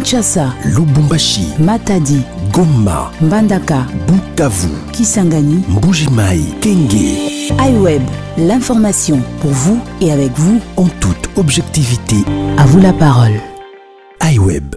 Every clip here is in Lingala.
Kinshasa, Lubumbashi, Matadi, Goma, Mbandaka, Bukavu, Kisangani, Mbuji-Mayi, Kenge. iWeb, l'information pour vous et avec vous En toute objectivité. À vous la parole. iWeb.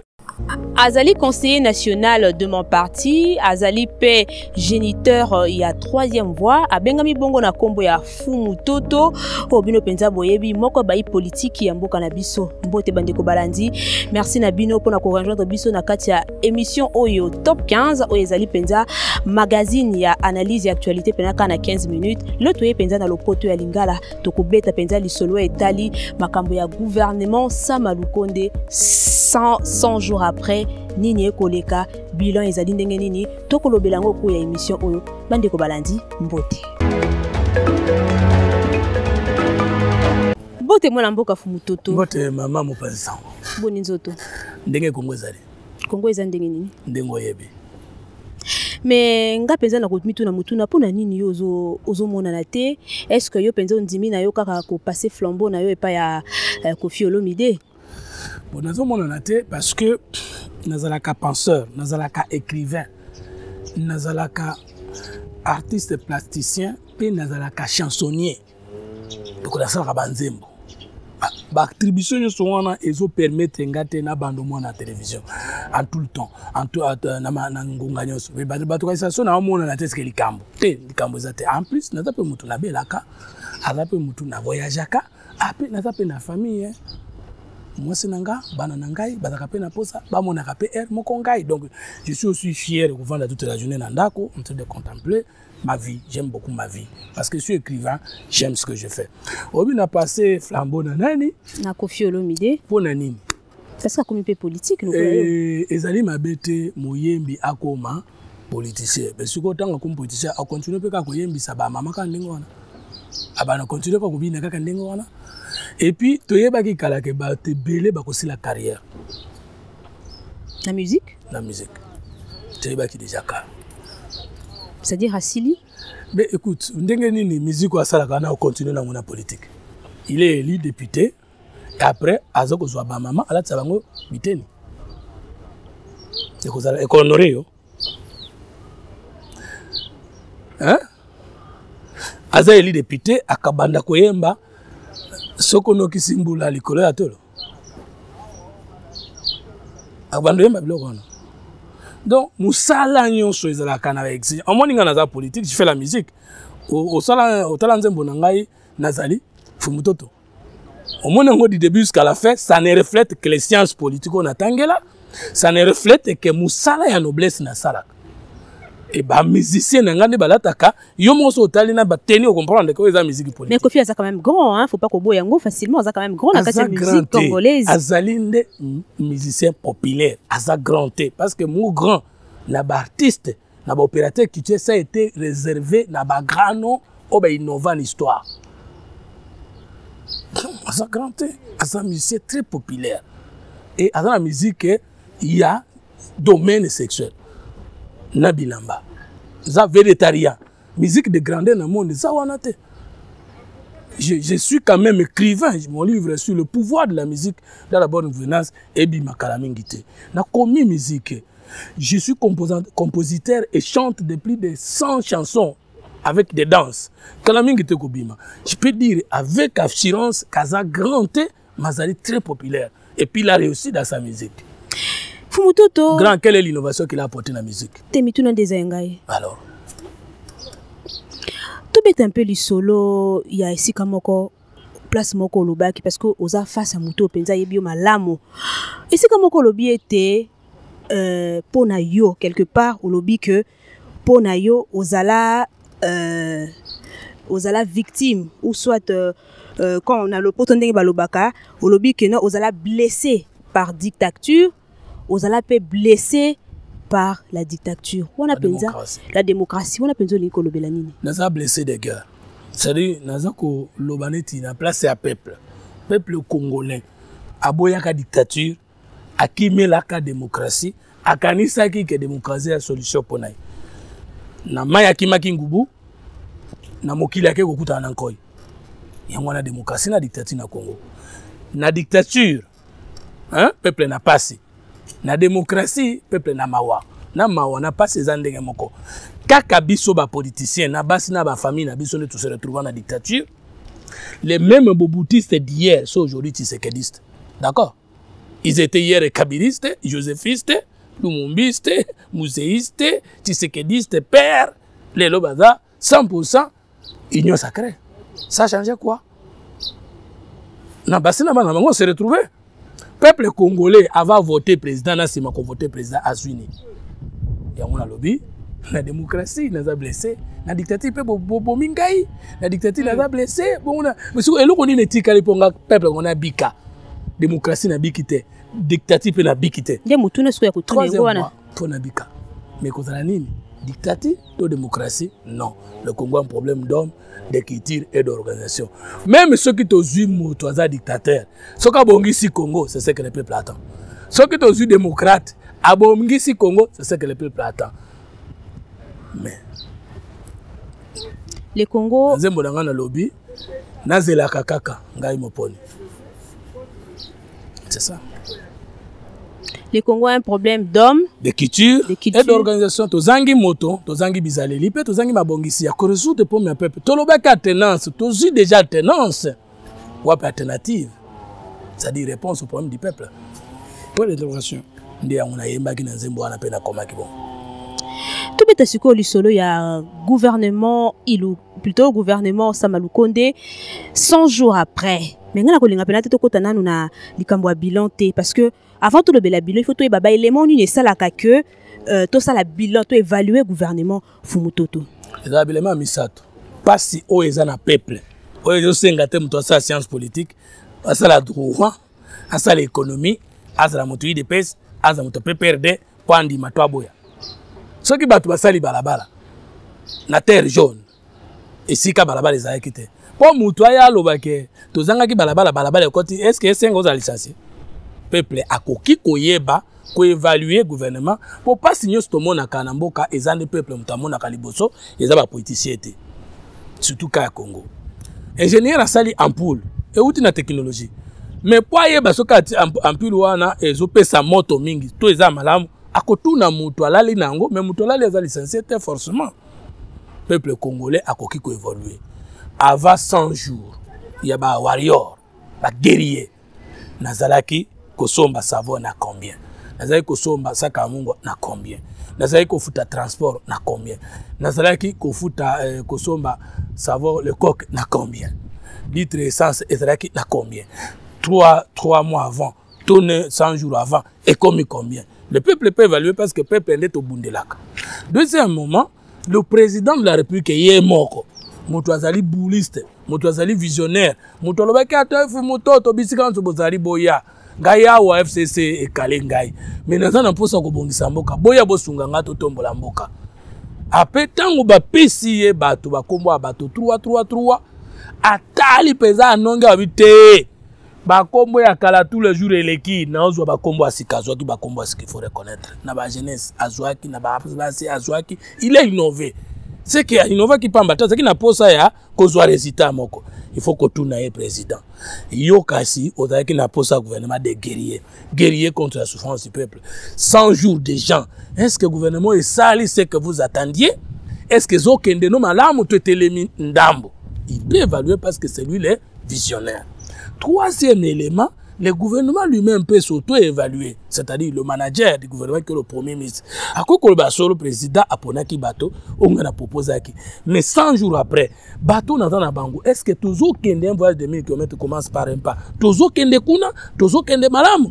Azali conseiller national de mon parti, Azali P géniteur il y a troisième voie, Abengami Bongo na kombo ya Fumu Toto, Obino Penza Boyebi, Moko Bayi politique ya mboka na biso, Mbote Bandeko Balandi. Merci na bino pour na rejoindre biso na kati ya émission Oyo Top 15, Oyo Azali Penza magazine ya analyse et actualité penaka na 15 minutes. L'autre Penza na lopoto ya Lingala, Tokobeta Penza lisolo etali makambo ya gouvernement Samalukonde 100 jours après nini ekoleka bilan ezali ndenge nini tokolobela ngo ko ya émission oyo Bandeko Balandi Mbote Mbote mwana mboka Fumu Toto Mbote mama mopanzi boni nzoto ndenge Kongo ezali Kongo eza ndenge nini ndengo yebi mais nga penza na komitu na mutuna pona nini yo ozomona na te est-ce que yo penza ndimi na yo kaka ko passer flambeau na yo epa ya Koffi Olomide bon nazomona na te parce que nazalaka penseur nazalaka écrivain nazalaka artiste plasticien pe nazalaka chansonnier donc nasalaka banzembo baattribution nyonso wana ezo permettre ngate na bando mwana na télévision en tout le temps na ngonga nyonso mais bato kaisation na omona na teske likambo te likambo eza te en plus naza pe mutu na belaka aza pe mutu na voyageaka ape naza pe na famille moi c'est nanga bana nangai bazaka pe na posa ba monaka pe air moko ngai donc je suis aussi fier de vendre toute la journée nandako en train de contempler ma vie. J'aime beaucoup ma vie parce que je suis écrivain, j'aime ce que je fais. Obi na passé flambeau na nani na Koffi Olomide pour nani parce que comme peu politique nous ezali mabete moyembi akoma politicien mais ce que tant comme politicien a continuer pe ka koyembisa ba mama ka ndenge wana abana continuer ka kobina kaka ndenge wana et puis toyebaki kala ke ba te belé ba kosi la carrière la musique toyebaki déjà ka c'est-à-dire Asili mais écoute ndenge nini musique wa sala kana continuer na mona politique il est élu député et après azoko zwa ba mama ala tsabango biteni ekozala ekonorer yo hein aza élu député akabanda koyemba sokono kisimbula likolo ya tolo akabanda yemba biloko wana. Donc, musala nyonso ezalaka na exige. En moninga naza politique, je fais la musique. Au talent nzembo nangai nazali Fumu Toto. Au moningo du début jusqu'à la fin, ça ne reflète que les sciences politiques on atangela, ça ne reflète que musala ya noblesse na sala. Et ba musicien nangande balataka, yo monso otali na ba teni au comprendre que les musique politique. Mais Koffi a quand même grand hein, faut pas ko boyango facilement, ça quand même grand la casse musique congolaise. Azalinde musicien populaire, aza grand parce que mon grand na ba artiste, na ba opérateur culturel ça a été réservé na ba grand nom au ba innovant l'histoire. Aza grand aza musicien très populaire. Et dans la musique il y a domaine sexuel. Nabilamba. Ça végétarien. Musique de grandeur dans le monde, ça wanate. Je suis quand même écrivain. Mon livre est sur le pouvoir de la musique dans la bonne gouvernance et Bimakalamingite. Na commis musique. Je suis compositeur et chante de plus de 100 chansons avec des danses. Kalamingite Kobima. Je peux dire avec assurance Kaza Grand Mazali très populaire. Et puis il a réussi dans sa musique. Fumu Toto. Grand, quelle est l'innovation qu'il a apportée dans la musique? Temituna desengai. Alors. Tout bête un peu les solo, il y a ici comme place moko lobaki parce que osa face à muto penza yebio malamo. Ici comme lobi était pona yo quelque part au lobby que pona yo osala victime ou soit quand on a le potendé balobaka au lobby que non osala blessé par dictature. Aux alapes blessés par la dictature. On a pensé la démocratie. On a pensé l'école Belanini. Nous avons blessé des gars. C'est-à-dire, nous avons l'obaneti na place à peuple congolais. Aboyaka dictature, akime la démocratie, akanisa ki que démocratie est solution pour naï. Na maya kimaki ngubu, na mokili ake kokuta na nkoi. Yango na démocratie na dictature na Congo. Na dictature, hein, peuple n'a passé. Na démocratie, peuple na mawa. Na mawa na pas ces andenge moko. Kaka biso ba politicien na basi na ba famille na biso ne tous se retrouvant dans la dictature. Les mêmes boboutistes d'hier sont aujourd'hui tshisekidistes. D'accord? Ils étaient hier kabilistes, joséphistes, lumumbistes, muséistes, tshisekidistes, pères, les lobaza, 100% union sacrée. Ça a changé quoi? Na basi na bana bango se retrouver. Peuple congolais avait voté président, na sima ko voté président Azwini. Ya mona lobby, la démocratie nous a blessé, la dictature pe bo mingai, la dictature nous a blessé. Bon na, monsieur eloko ni netika liponga peuple on a bika. Démocratie na bikité, dictature pe na bikité. Nde mutu ne soya kutune ngwana. Pour na bika. Mais kozala nini? Dictature ou démocratie? Non. Le Congo a un problème d'hommes, d'écriture et d'organisation. Même ceux qui t'ont vu moutouaza dictateur, ceux qui ont ici Congo, c'est ce que le peuple attend. Ceux qui t'ont vu démocrate, ici Congo, c'est ce que le peuple attend. Mais le Congo, nzembo na ngana lobby, nazela kakaka ngai moponi. C'est ça. Le Congo a un problème d'hommes, d'écriture et d'organisation. Tozangi moto, tozangi bizaleli, pe tozangi mabongisi ya koresoute pour mes peuple. Tolobaka alternance, tozu déjà alternance. Ou alternative. C'est-à-dire réponse au problème du peuple. Pour l'interrogation. Ndi ya nguna yemba ki na nzembo wana pe na koma ki bon. Tout beta siko lisolo ya gouvernement ilu plutôt gouvernement Sama Lukonde 100 jours après. Mais ngana ko linga penate to kota nanu na likambo ya bilan te parce que avant tout le bilan, il faut que baba élément ni ça la que tout ça la bilan, to évaluer gouvernement Fumutoto. Les habilement misato. Pas si o ezana peuple. O ezo sengate mto sa science politique, asa la droit, asa l'économie, asa la moto de pes, asa moto PPRD, pandi matwa boya. Ce qui batu basali balabala. Na terre jaune. Et si ka balabala ezaya kite. Po mutu aya lobake, tozanga ki balabala koti, est-ce que c'est ngoza licencié? Peuple a koki koyeba ko évaluer gouvernement pour pas signer ce monde na kanamboka ezande peuple mutamona kaliboso ezaba politicien té surtout ka Congo ingénieur asali ampoule et outi na technologie mais pour yeba soka ampoule wana ezopesa moto mingi to eza malamu akotuna mutu alali nango mais mutu alali eza licencié té forcément peuple congolais a koki ko évoluer avant 100 jours il y a ba warrior ba guerrier nazalaki kosomba savon na combien? Nazalaki kosomba saka mungo na combien? Nazalaki kofuta transport na combien? Nazalaki kofuta kosomba savon le coq na combien? Litre essence ezalaki na combien? 3 mois avant, tourner 100 jours avant et combien? Le peuple peut évaluer parce que le peuple est au bundelaka. Deuxième moment, le président de la République est mort. Moto azali bouliste, moto azali visionnaire, moto lobaki atofu moto to bisika nzo bozali boya. Gaya wa FCC e kale ngai. Mais nazana mposa ko bongisa mboka. Boya bosunga ngato tombola mboka. Ape tango ba pesi ye bato ba kombo bato 3 atali peza anonga habité. Ba kombo ya kala tous les jours eleki na ozwa ba kombo asikazo ki ba kombo asiki faut reconnaître. Na ba jeunesse azwaki na ba basi azwaki, il est innové. C'est qu'il a innové qui pamba ta, c'est qu'il na posa ya kozwa résultat moko. Il faut que tout n'aille président. Yo kasi, qui n'a pas ça gouvernement des guerriers. Guerriers contre la souffrance du peuple. 100 jours de gens. Est-ce que le gouvernement est sali ce que vous attendiez? Est-ce que Zokende no malamu te telemi ndambo? Il peut évaluer parce que c'est lui le visionnaire. Troisième élément, le gouvernement lui-même peut s'auto-évaluer. C'est-à-dire le manager du gouvernement qui est le premier ministre. À quoi le président a ponaki bateau, on a proposé. Mais 100 jours après, bateau n'a pas bango. Est-ce que toujours kende un voyage de 1000 km commence par un pas? Toujours kende kuna, toujours kende malamu.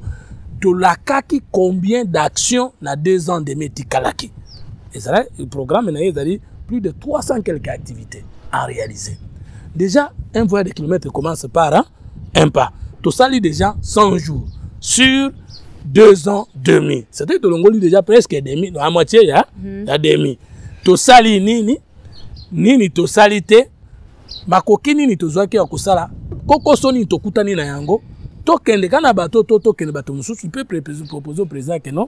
To la kaki combien d'actions na 2 ans de métikalaki? Et ça, le programme n'a plus de 300 quelques activités à réaliser. Déjà, un voyage de kilomètres commence par un pas. Tout ça, lui, déjà 100 jours sur 2 ans, demi. C'est-à-dire que l'on déjà presque demi, à moitié, il y a demi. Tout ça, nini to salite, makoki nini to zoaki ya kusala, koko soni to kutani na yango, to kende kana bato, to kende bato mususu, peut proposer au président que non,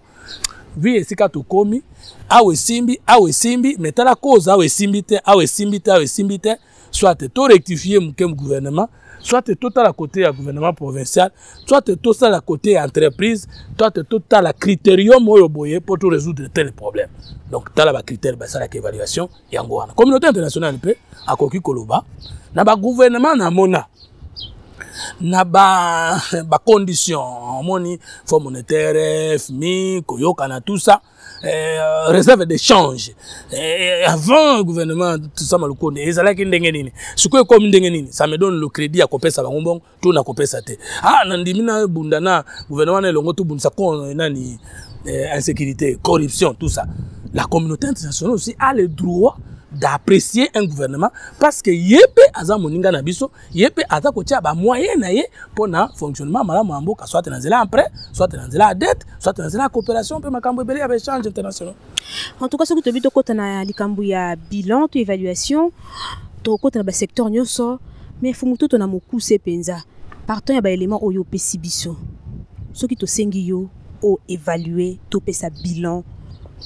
vi esika to komi, awe simbi, metala cause awe simbi te, soit to rectifier moukem gouvernement, soit tu es total à côté du gouvernement provincial, soit tu es total à côté entreprise, soit tu es total à critérium pour tout résoudre tel problème. Donc, tu as la critère, c'est la évaluation. La communauté internationale, à Koki Koloba, le gouvernement n'a mona. Na ba condition moni fonds monétaire FMI koyoka na tout ça réserve d'échange avant le gouvernement tout ça malukonde ezalaki ndenge nini sikoyo comme ndenge nini ça me donne le crédit à kopesa bango tout na kopesa te nandimi na bundana gouvernement na longo tout bundisa ko nani insécurité corruption tout ça la communauté internationale aussi a le droit d'apprécier un gouvernement parce que yépe aza moninga na biso yépe aza kotia ba moyen na ye pour na fonctionnement malamu amboka soit na nzela emprunt soit na nzela dette soit na nzela coopération pe makambo ebele ya échange international. En tout cas ce que tu bito kota na likambo ya bilan to évaluation to kota na ba secteur nyoso mais fumuto to na mokuse penza partant ya ba élément oyo pesi biso ce qui to sengi yo o évaluer to pesa bilan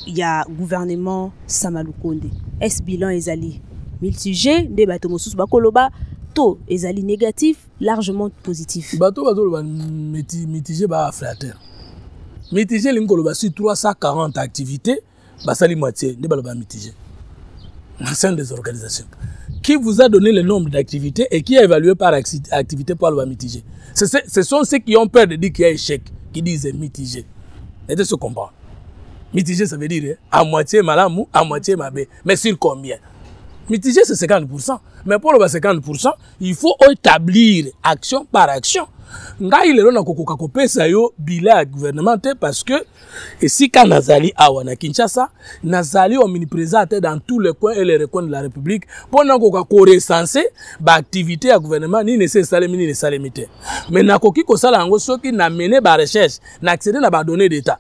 ya gouvernement Samalukonde. Est bilan ezali mitigé de bato mosusu bakoloba to ezali négatif largement positif. Bato bazoloba mitigé ba flatteur. Mitigé lingoloba sur 340 activités basali moitié de baloba mitigé. L'ensemble des organisations. Qui vous a donné le nombre d'activités et qui a évalué par activité pour le mitigé? Ce sont ceux qui ont peur de dire qu'il y a échec qui disent mitigé. Et de se comprendre. Mitigé, ça veut dire à moitié malamou, à moitié mabé. Mais sur combien? Mitigé, c'est 50%. Mais pour le 50%, il faut établir action par action. Ngai lelo na kokoka kopesa yo bilan gouvernemental parce que ici quand Nazali awa na Kinshasa, Nazali omniprésent dans tous les coins et les recoins de la République pour na koka ko recenser ba activité à gouvernement ni nécessaire ni nécessaire. Mais na koki ko sala ngo soki na mener ba recherche, na accéder na ba données d'état.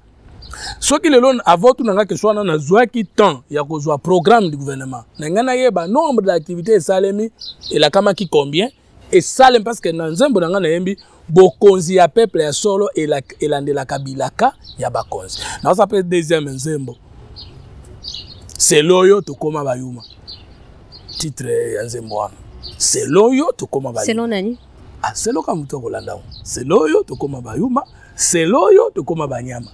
Ce qui le long avant tout n'anga que soit na zoa qui temps ya ko zoa programme du gouvernement n'anga yeba nombre d'activités salemi et la kama qui combien et salem parce que na nzembo n'anga na yembi bokonzi ya peuple ya solo et la de la kabilaka ya bakonzi na ça peut deuxième nzembo c'est loyo to koma bayuma titre ya nzembo c'est loyo to koma bayuma c'est non nani c'est lo comme to kolanda c'est loyo to koma bayuma c'est loyo to koma banyama.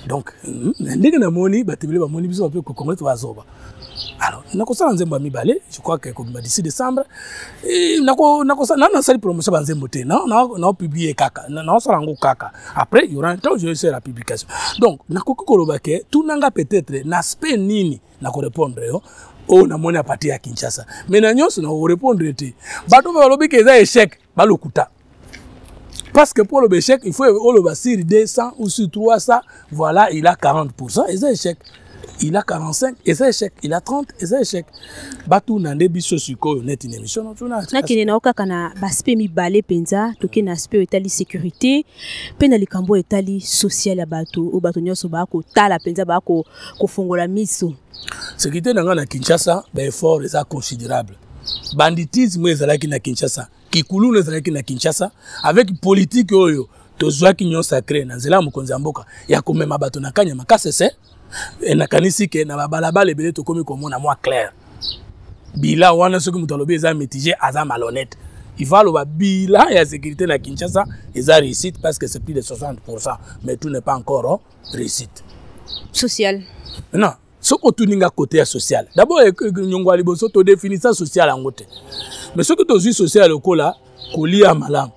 Donc, ndenge na moni batebele ba moni biso pe ko congresso bazoba. Alors, nako sala nzembo mibale, je crois que comme d'ici décembre, nako sala na sali promotion ba nzembo te, na publier kaka, na sala ngo kaka. Après, il y aura un temps je vais faire la publication. Donc, nako koloba ke tout nanga peut-être n'aspect nini nako répondre yo. Oh na moni a partir ya Kinshasa. Mais na nyonso na répondre te. Bato ba lobi ke za échec, ba lokuta. Parce que pour le échec, il faut le sur 200 ou sur 300, voilà, il a 40%, et c'est échec. Il a 45, et c'est échec. Il a 30, et c'est échec. Batou nande biso suko net une émission non tuna. Na kene na okaka na baspe mi balé penza, toke na aspect etali sécurité, pe na likambo etali social ya bato, o bato nyoso ba ko tala penza ba ko fongola miso. Sécurité na Kinshasa, ben effort est considérable. Banditisme ezalaki na Kinshasa. Kikulu nezalaki na Kinshasa avec politique oyo tozwa kinyo sacré na nzela mokonzi mboka ya komema bato na kanya makasese et na kanisi ke na babalaba lebele to komi komona moi clair bila wana soki mutalobi eza mitigé aza malhonnête il va le bilan ya sécurité na Kinshasa eza réussite parce que c'est plus de 60% mais tout n'est pas encore réussite social. Non ce que tu n'as côté social d'abord nyongwa liboso to définir ça social en côté. Mais ce que tu as social au cola, colia malam,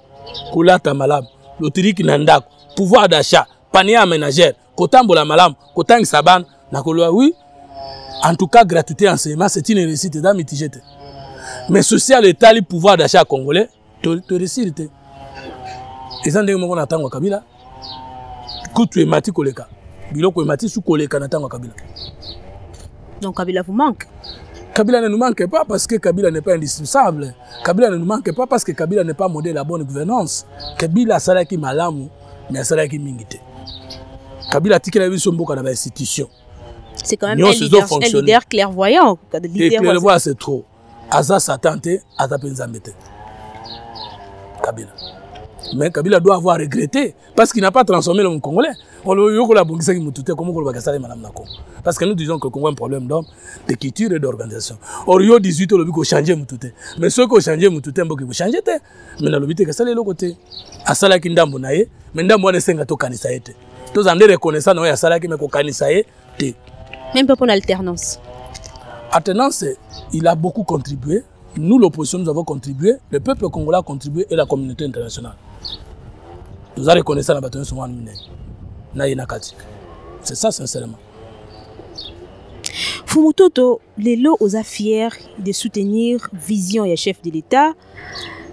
colata malam, loterie nandako, pouvoir d'achat, panier aménagère, kotambola malam, kotang saban, nakoloa oui. En tout cas, gratuité enseignement, c'est une réussite dans mitigé. Mais social état le pouvoir d'achat congolais, te réussite. Et ça ndenge moko natango kabila. Kutu emati koleka. Biloko emati su koleka natango kabila. Donc Kabila vous manque. Kabila ne nous manque pas parce que Kabila n'est pas indispensable. Kabila ne nous manque pas parce que Kabila n'est pas modèle de la bonne gouvernance. Kabila salaki malamu, mais salaki mingite. Kabila tikela biso mboka na ba institution. C'est quand même un leader clairvoyant. Clairvoyant c'est trop. Aza satante, aza penzambete. Kabila. Mais Kabila doit avoir regretté parce qu'il n'a pas transformé le Congolais. Parce que nous disons que le Congo a un problème d'homme, de culture et d'organisation. Or, il y a 18 ans, il faut changer Moutouté. Mais ceux qui ont changé Moutouté, il faut changer. Mais dans le but, c'est le côté. À Sala qui ndambo nae, mais ndambo ne senga to kanisa ete. Tous en reconnaissant no ya Sala qui me ko kanisa ete. Même pas pour l'alternance. Alternance, il a beaucoup contribué. Nous, l'opposition, nous avons contribué. Le peuple congolais a contribué et la communauté internationale. Nous avons reconnu ça dans la bataille de c'est ça, sincèrement. Fumutoto, les lots aux fiers de soutenir vision et chef de l'État.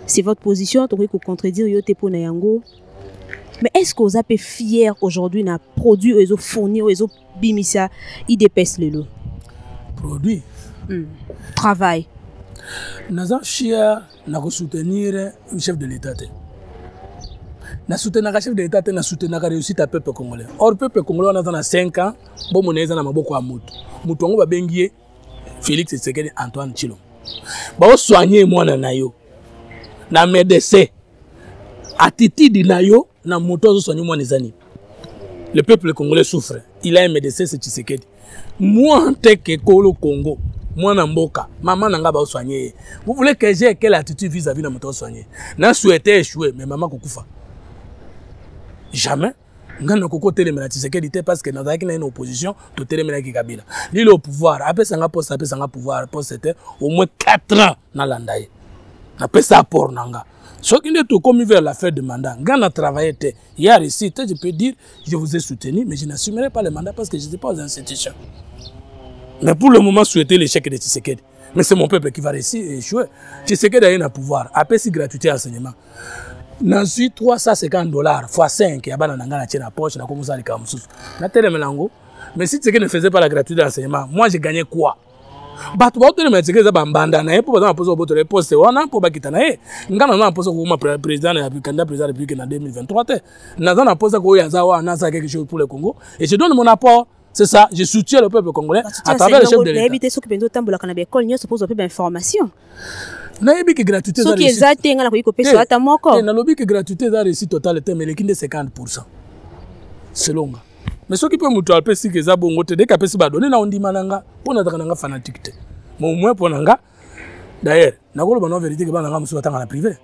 C'est votre position, tu peux contredire Yote pour Nayango. Mais est-ce que vous êtes fiers aujourd'hui de produire et de fournir et de bimisa IDPS les lots? Produit. Travail. Nous sommes fiers de soutenir le chef de l'État. Nous soutenons le chef de l'État, nous soutenons la réussite du peuple congolais. Or, le peuple congolais, on a 5 ans, bon, on est dans Maboko Amoutou. Moutongo va bengier Félix Tshisekedi Antoine Tshilombo. Ba soigner moi na yo. Na médecin. Attitude na yo na moto soigner moi nezani. Le peuple congolais souffre. Il a un médecin, c'est Tshisekedi. Moi en tant que Kolo Congo, moi na mboka, maman nanga ba soigner. Vous voulez que j'ai quelle attitude vis-à-vis de moto soigner? Na souhaité échouer, mais maman kokufa. Jamais. Ngana koko telemena Tshisekedi te parce que dans une opposition, to telemena ki Kabila. Lui le pouvoir, après ça poste, après ça pouvoir, poste c'était au moins 4 ans na landaye. Après ça pour nanga. Ce qui est tout commis vers la fin de mandat. Ngana travaillé te, il y a réussi, je peux dire, je vous ai soutenu, mais je n'assumerai pas le mandat parce que je n'étais pas aux institutions. Mais pour le moment, souhaiter l'échec de Tshisekedi. Mais c'est mon peuple qui va réussir et échouer. Tshisekedi a un pouvoir, après si gratuité enseignement. Dans 350 $ fois 5, il y a une poche, mais si Tshisekedi ne faisait pas la gratuité d'enseignement, moi j'ai gagné quoi? Batu ba otele me Tshisekedi za bambanda na pour bazana poso boto le poste wana pour bakita na ye ngana na poso ko ma président ya candidat président de la République en 2023 te na za na poso ko ya za wana ça quelque chose pour le Congo et je donne mon apport. C'est ça, je soutiens le peuple congolais à travers le chef de l'État. Éviter ce que peut tambola kana be école nyos pose peu d'information. Na yebi que gratuité za réussite. Ce qui est ngana ko ikopeso ata moko. Na lobi que gratuité za réussite totale te mais lekinde 50%. Selon moi. Mais ce qui peut me tromper si que ça bongo te dès qu'après si ba donner na ondima nanga pour na nanga fanatique te. Mais au moins pour nanga d'ailleurs na ko ba vérité que ba nanga musu batanga na privé.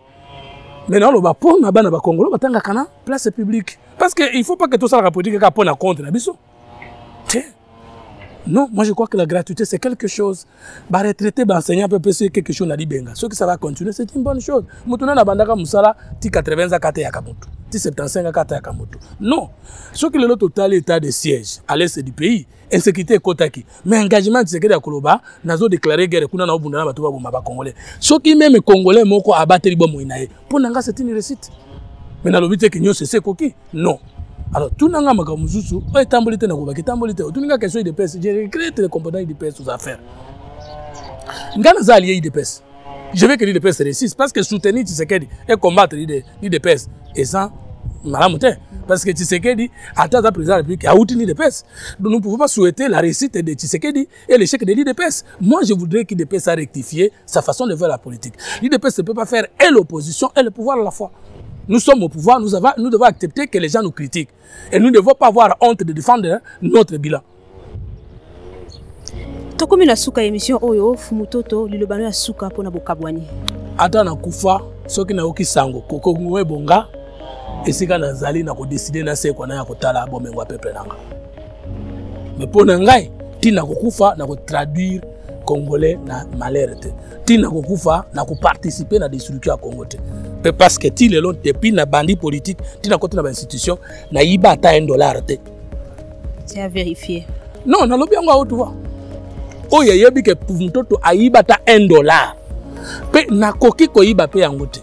Mais non, ba pour na bana ba Congolais batanga kana place publique parce que il faut pas que tout ça la politique ka pona contre na biso. Non, moi je crois que la gratuité c'est quelque chose. Bah retraité, bah enseigner un peu c'est quelque chose n'a dit benga. Ce que ça va continuer, c'est une bonne chose. Mutuna na bandaka musala ti 80 à 4 ya kamutu. Ti 75 à 4 ya kamutu. Non. Ce que le total état de siège à l'est du pays, insécurité kotaki. Mais engagement de sécurité à Koloba, nazo déclaré guerre kuna na obunda na batu ba goma ba congolais. Ce qui même congolais moko abattre bo moinae. Pour nanga c'est une réussite. Mais na lobité que nyo c'est koki. Non. Alors, tout le monde a dit tambolité na kubaki tambolité. Tout le monde a question de pèse. J'ai regrette les composants de pèse aux affaires. Ngana za allié de pèse. Je veux que l'idée de pèse réussisse parce que soutenir Tshisekedi et combattre l'idée de pèse et sans malamuté parce que Tshisekedi attend la présidence de la République a outil de pèse. Donc nous ne pouvons pas souhaiter la réussite de Tshisekedi et l'échec de l'IDPS. Moi, je voudrais que l'IDPS a rectifié sa façon de faire la politique. L'IDPS ne peut pas faire et l'opposition et le pouvoir à la fois. Nous sommes au pouvoir, nous devons accepter que les gens nous critiquent. Et nous ne devons pas avoir honte de défendre notre bilan. Tokomi na suka émission oyo Fumutoto lilobano ya suka pona bokabwani. Ata na kufa soki na oki sango koko ngwe bonga esika na zali na ko décider na se kwa na ya kotala bomengo peuple nanga. Mais pona ngai tina ko kufa na ko traduire congolais na malheur te. Tina ko kufa na ko participer na destruction ya Congo te. Parce que ti le long depuis na bandi politique tina ko na ba institution na yiba ata $1 te. C'est à vérifier. Non, na lobi yango auto wa. Oye yebi ke Fumutoto ayiba ta $1. Pe na koki ko yiba pe yango te.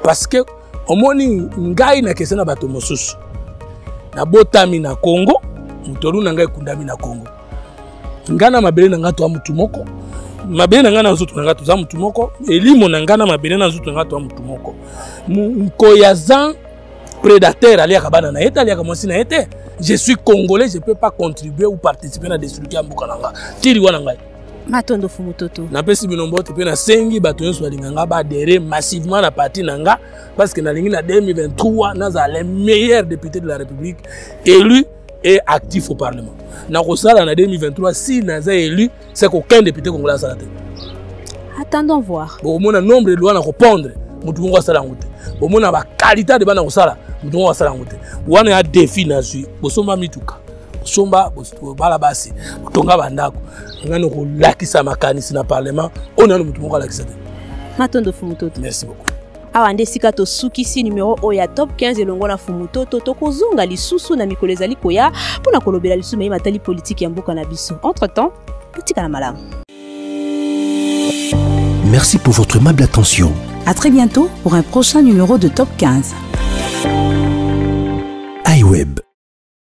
Parce que omoni ngai na kesena bato mosusu. Na botami na Congo, mutoru na ngai kundami na Congo. Ngana mabele na ngato amutu moko. Mabele na ngana nzutu na ngato za mutu moko. Elimo na ngana mabele na nzutu na ngato amutu moko. Nkoyazan prédateur ali akabana na eta ali akamosi na ete. Je suis congolais, je ne peux pas contribuer ou participer à la destruction de Mbukananga. Tiri wana ngai. Matondo Fumutoto. Na pesi binombote pe na sengi bato nyonso balinganga ba adhérer massivement na parti nanga parce que na lingi na 2023 naza les meilleurs députés de la République élus et actifs au Parlement. Na kosala na 2023 si naza élu c'est qu'aucun député congolais a salate. Attendons voir. Bon mona nombre de lois na répondre mutu ngo sala ngote. Bon mona ba qualité de bana kosala mutu ngo sala ngote. Wana ya défi na zui bosomba mituka. Somba bala basi tonga bandako ngano ko lakisa makanisi na parlement ona mutu moko lakisa te. Matondo Fumutoto. Merci beaucoup. Awa ndesika to sukisi numéro oya top 15 elongo na Fumutoto tokozunga lisusu na mikolo ezali koya pona kolobela lisusu mai matali politique ya mboka na biso. Entre temps, botika na malamu. Merci pour votre aimable attention. À très bientôt pour un prochain numéro de Top 15. iWeb.